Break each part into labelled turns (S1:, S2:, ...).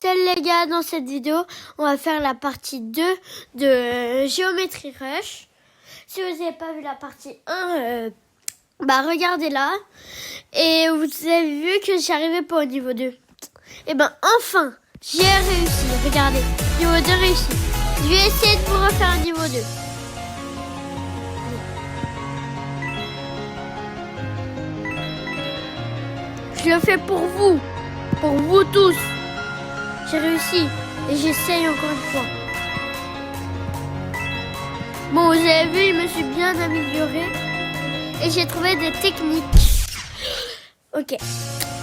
S1: Salut les gars, dans cette vidéo, on va faire la partie 2 de Geometry Rush. Si vous n'avez pas vu la partie 1, regardez-la. Et vous avez vu que j'arrivais pas au niveau 2. Et enfin, j'ai réussi. Regardez, niveau 2 réussi. Je vais essayer de vous refaire un niveau 2. Je le fais pour vous tous. J'ai réussi et j'essaye encore une fois. Bon, vous avez vu, je me suis bien améliorée et j'ai trouvé des techniques. Ok,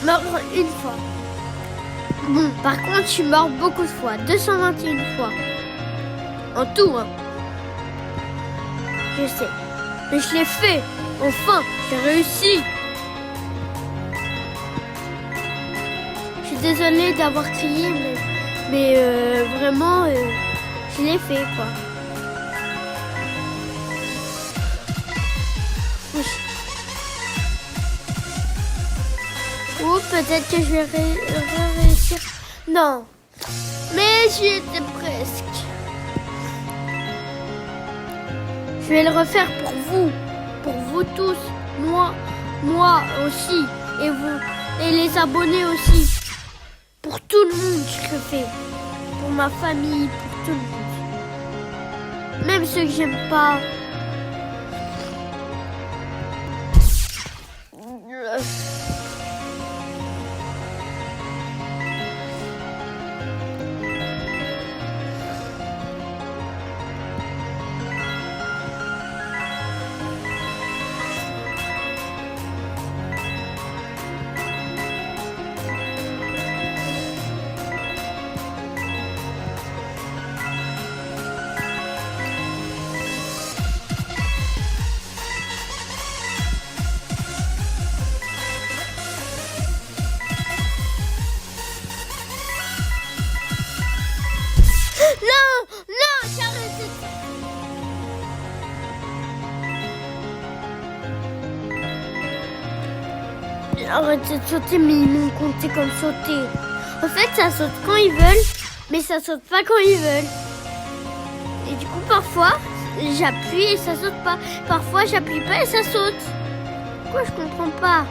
S1: mort une fois. Bon, par contre, je suis mort beaucoup de fois, 221 fois. En tout, hein. Je sais, mais je l'ai fait. Enfin, j'ai réussi. Je suis désolée d'avoir crié, mais vraiment, je l'ai fait, quoi. Ou peut-être que je vais réussir. Non, mais j'y étais presque. Je vais le refaire pour vous tous, moi aussi, et vous, et les abonnés aussi. Pour tout le monde, je le fais. Pour ma famille, pour tout le monde. Même ceux que j'aime pas. Non, j'arrête. Arrêtez de sauter, mais ils m'ont compté comme sauter. En fait, ça saute quand ils veulent, mais ça saute pas quand ils veulent. Et du coup, parfois, j'appuie et ça saute pas. Parfois, j'appuie pas et ça saute. Pourquoi je comprends pas?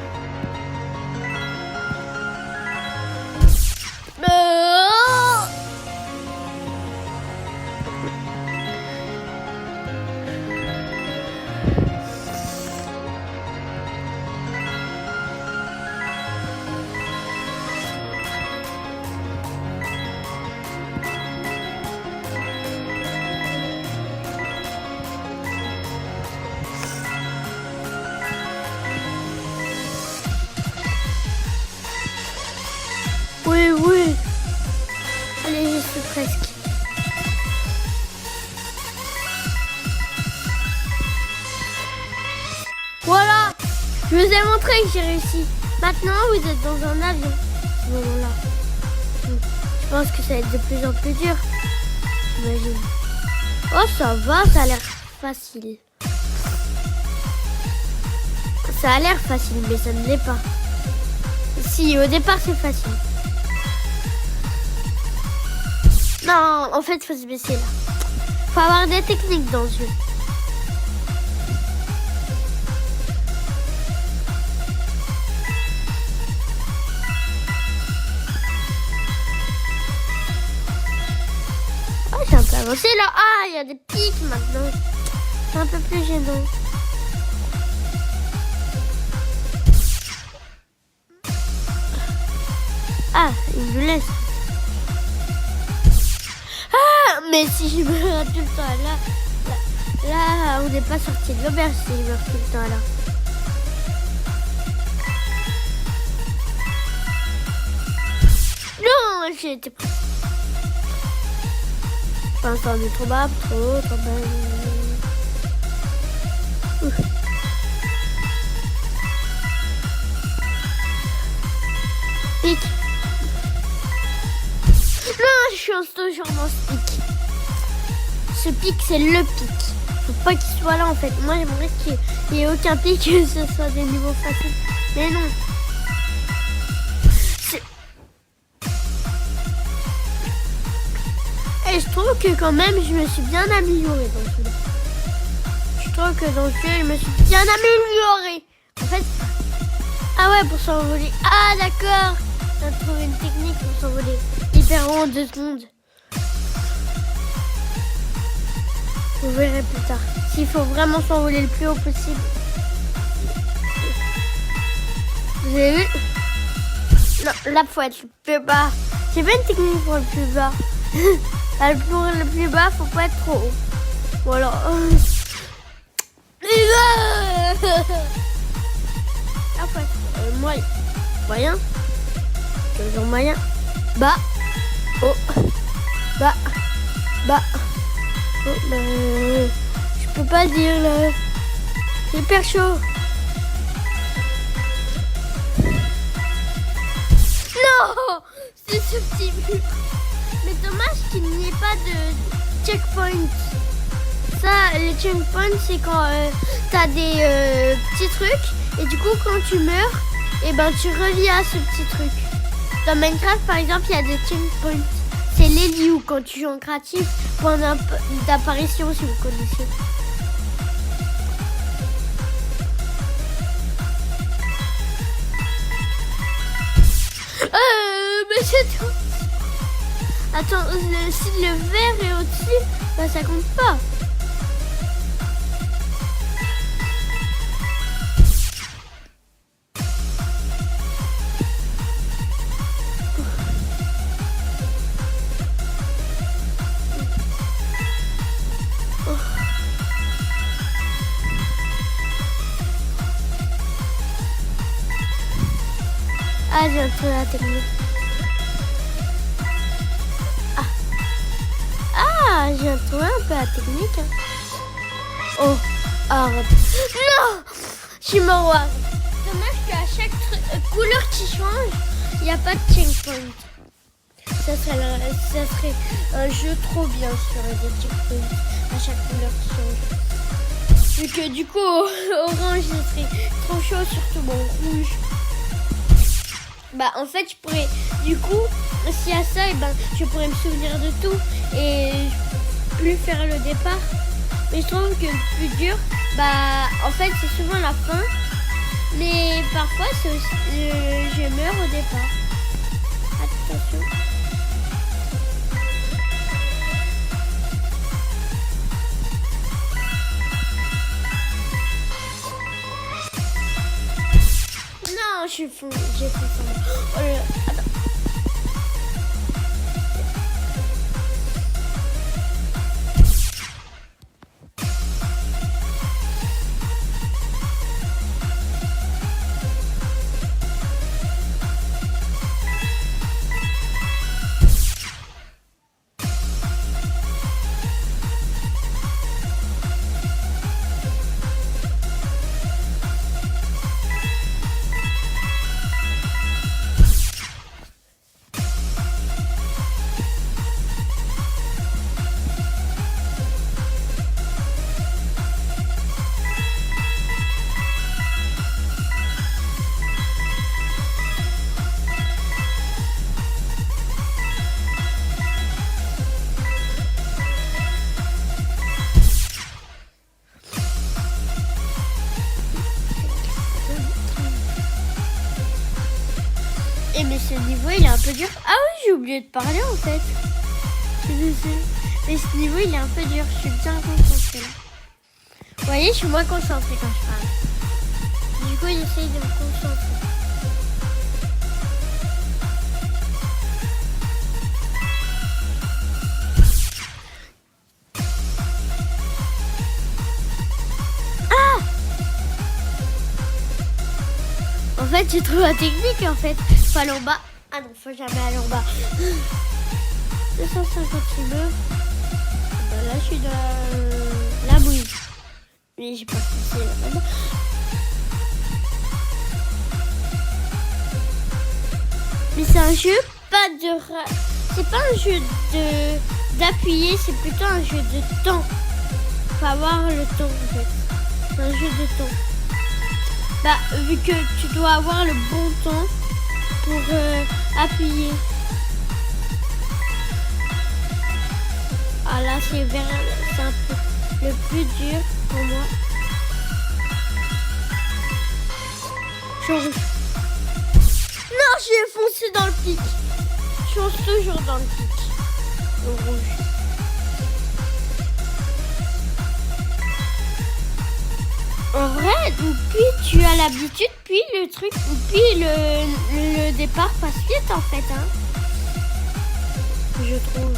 S1: Oui. Allez, j'y suis presque. Voilà, je vous ai montré que j'ai réussi. Maintenant, vous êtes dans un avion. À ce moment-là. Je pense que ça va être de plus en plus dur. J'imagine. Oh, ça va, ça a l'air facile. Ça a l'air facile, mais ça ne l'est pas. Si, au départ, c'est facile. Non, en fait, il faut se baisser là. Faut avoir des techniques dans ce jeu. Oh, j'ai un peu avancé là. Ah, il y a des pics maintenant. C'est un peu plus gênant. Ah, il me laisse. Ah, mais si je meurs tout le temps là, on n'est pas sorti de l'auberge si je meurs tout le temps là. Non, j'ai été pris. Pas un temps de trop bas, trop bas. Pic. Non, je suis toujours dans ce pic. Ce pic, c'est le pic. Faut pas qu'il soit là en fait. Moi, j'aimerais qu'il n'y ait aucun pic, que ce soit des niveaux faciles. Mais non. mais je trouve que quand même, je me suis bien améliorée dans ce jeu. Je trouve que dans ce jeu, je me suis bien améliorée. En fait, ah ouais, pour s'envoler. Ah d'accord, on a trouvé une technique pour s'envoler hyper en 2 secondes. Vous verrez plus tard. S'il faut vraiment s'envoler le plus haut possible. Vous avez vu? Non, là, faut être le plus bas. J'ai pas une technique pour le plus bas. Pour le plus bas, faut pas être trop haut. Voilà. Là, faut être moyen. Moyen. Toujours moyen. Bas. Haut. Bas. Bas. Oh, je peux pas dire là. C'est hyper chaud. Non, c'est ce petit mur. Mais dommage qu'il n'y ait pas de checkpoint. Ça, les checkpoints, c'est quand t'as des petits trucs. Et du coup, quand tu meurs, et ben tu reviens à ce petit truc. Dans Minecraft, par exemple, il y a des checkpoints. C'est les lieux quand tu joues en créatif, point d'apparition, si vous connaissez. Mais c'est tout. Attends, si le vert est au-dessus, bah ça compte pas. Ah, j'ai trouvé la technique. Ah, j'ai trouvé un peu la technique. Oh, arrête. Non, je suis mort. Dommage qu'à chaque couleur qui change, il n'y a pas de checkpoint. Ça serait un jeu trop bien sur des checkpoints à chaque couleur qui change. Vu que du coup, orange, ce serait trop chaud, surtout bon, rouge. Bah en fait je pourrais, du coup, s'il y a ça, et ben, je pourrais me souvenir de tout et plus faire le départ. Mais je trouve que le plus dur, bah en fait c'est souvent la fin. Mais parfois c'est aussi, je meurs au départ. Attention. Non, je suis fou, j'ai fait ça. Oh là là, attends. Et mais ce niveau il est un peu dur. Ah oui, j'ai oublié de parler en fait. Mais ce niveau il est un peu dur. Je suis bien concentrée là. Vous voyez, je suis moins concentrée quand je parle. Du coup, j'essaye de me concentrer. Ah! En fait, j'ai trouvé la technique en fait. Faut aller en bas. Ah non, faut jamais aller en bas. 250 immeubles. Ben là, je suis dans la bouille. Mais j'ai pas pensé là-bas. Mais c'est un jeu pas de... C'est pas un jeu d'appuyer, c'est plutôt un jeu de temps. Faut avoir le temps en fait. C'est un jeu de temps. Bah, vu que tu dois avoir le bon temps pour appuyer. c'est un peu le plus dur pour moi. Non, j'ai foncé dans le pic. Je fonce toujours dans le pic. Au rouge. En vrai, puis tu as l'habitude, puis le truc, puis le départ passe vite en fait, hein. Je trouve.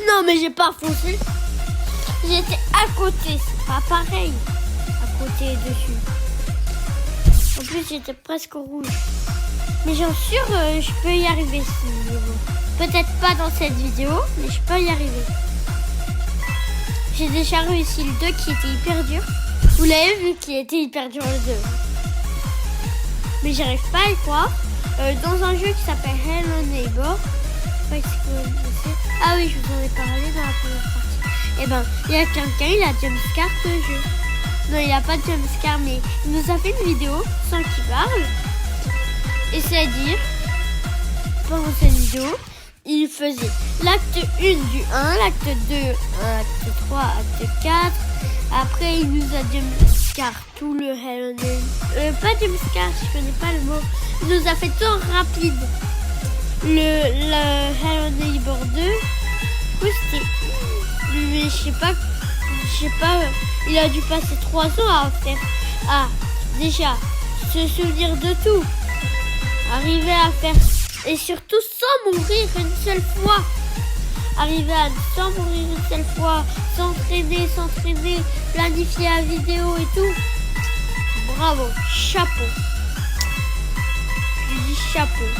S1: Non, mais j'ai pas foncé. J'étais à côté, c'est pas pareil. À côté et dessus. En plus, j'étais presque au rouge. Mais j'en suis sûre, je peux y arriver ce niveau. Peut-être pas dans cette vidéo, mais je peux y arriver. J'ai déjà réussi le 2 qui était hyper dur. Vous l'avez vu qui était hyper dur le 2. Mais j'arrive pas à y croire. Dans un jeu qui s'appelle Hello Neighbor. Ah oui, je vous en ai parlé dans la première partie. Eh ben, il y a quelqu'un, il a jumpscare ce jeu. Non, il n'y a pas de jumpscare, mais il nous a fait une vidéo sans qu'il parle. Et c'est-à-dire, pendant cette vidéo, il faisait l'acte 1 du 1, l'acte 2, acte 3, acte 4. Après, il nous a jumpscare tout le Hello Neighbor. Pas jumpscare, je connais pas le mot. Il nous a fait tout rapide. Le Hello Neighbor 2, du coup, c'était... Mais je sais pas, il a dû passer 3 ans à faire, déjà, se souvenir de tout, arriver à faire, et surtout sans mourir une seule fois, sans mourir une seule fois, s'entraîner, planifier la vidéo et tout. Bravo, chapeau. Je lui dis chapeau.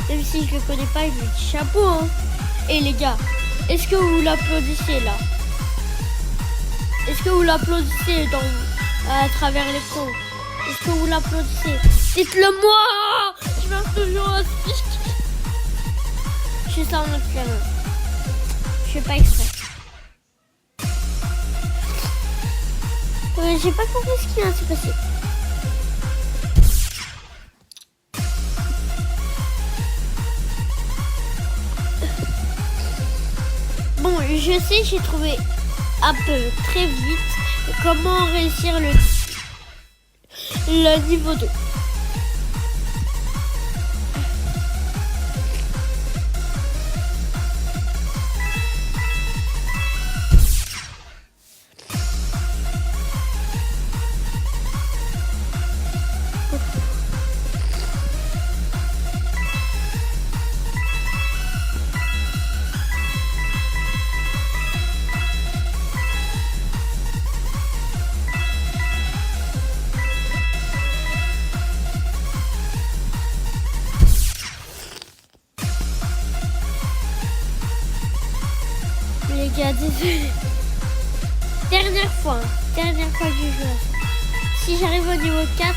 S1: Même si je le connais pas, je lui dis chapeau, hein. Et les gars, est-ce que vous l'applaudissez là? Est-ce que vous l'applaudissez à travers l'écran? Est-ce que vous l'applaudissez? Dites-le moi! Je marche toujours au stick. Je suis ça en autre terrain. Je fais pas exprès. J'ai pas compris ce qui vient de se passer. Bon, je sais, j'ai trouvé un peu très vite comment réussir le niveau 2. Les gars, désolé. Dernière fois que je joue à ça. Si j'arrive au niveau 4,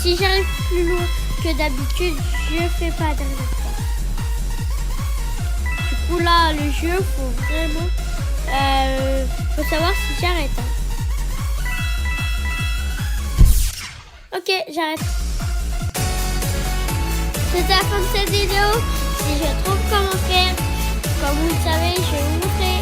S1: si j'arrive plus loin que d'habitude, je fais pas la dernière fois. Du coup là, le jeu, faut vraiment... faut savoir si j'arrête. Hein. Ok, j'arrête. C'est la fin de cette vidéo. Si je trouve comment faire, comme vous le savez, je vous